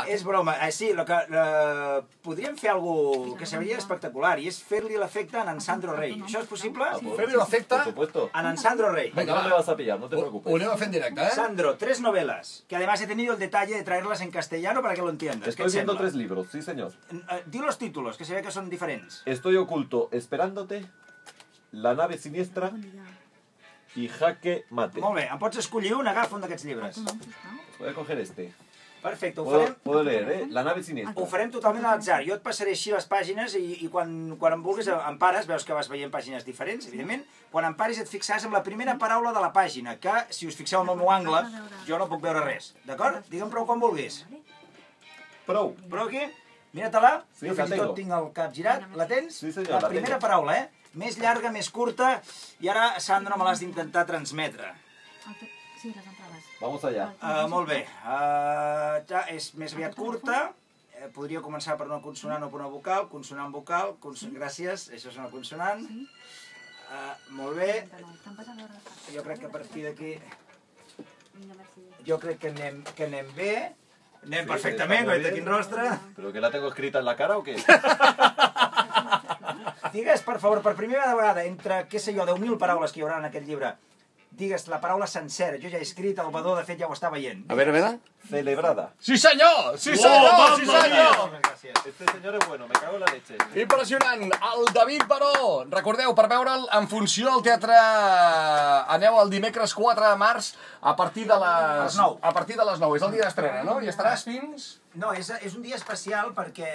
És broma. Sí, podríem fer alguna cosa que seria espectacular, i és fer-li l'efecte a en Sandro Rey. Això és possible? Fer-li l'efecte a en Sandro Rey. Venga, no me vas a pillar, no te preocupes. Ho anem a fer en directe, ¿eh? Sandro, 3 novelas, que además he tenido el detalle de traerlas en castellano para que lo entiendas. Estoy viendo 3 libros, sí señor. Di los títulos, que se ve que son diferents. Estoy oculto esperándote, La nave siniestra y Jaque Mate. Molt bé, em pots escollir un, agafa un d'aquests llibres. Voy a coger este. Perfecte, ho farem... Puedo leer, ¿eh? La nave siniestra. Ho farem totalment a l'atzar. Jo et passaré així les pàgines i quan em vulguis em pares, veus que vas veient pàgines diferents, evidentment, quan em paris et fixaràs en la primera paraula de la pàgina, que, si us fixeu en el meu angle, jo no puc veure res, d'acord? Digue'm prou quan vulguis. Prou. Prou aquí? Mira-te-la. Sí, Jo fins i tot tinc el cap girat. La tens? Sí, senyor, la primera paraula, Més llarga, més curta, i ara, Sandro, me l'has d'intentar transmetre. Sí, les entrades. Vamos allá. Molt bé. És més aviat curta. Podria començar per una consonant o per una vocal. Consonant, vocal. Gràcies, això és una consonant. Molt bé. Jo crec que a partir d'aquí... Jo crec que anem bé. Anem perfectament, guaita, quin rostre. ¿Pero que la tengo escrita en la cara o qué? Digues, per favor, per primera vegada, entre, què sé jo, 10.000 paraules que hi haurà en aquest llibre, digues la paraula sencera. Jo ja he escrit, el Badó, de fet, ja ho està veient. A veure. Celebrada. Sí senyor! Sí senyor! Sí senyor! Este señor es bueno, me cago en la leche. Impressionant! El David Baró! Recordeu, per veure'l en funció del teatre, aneu el dimecres 4 de març a partir de les 9. A partir de les 9. És el dia d'estrena, no? I estaràs fins... No, és un dia especial perquè...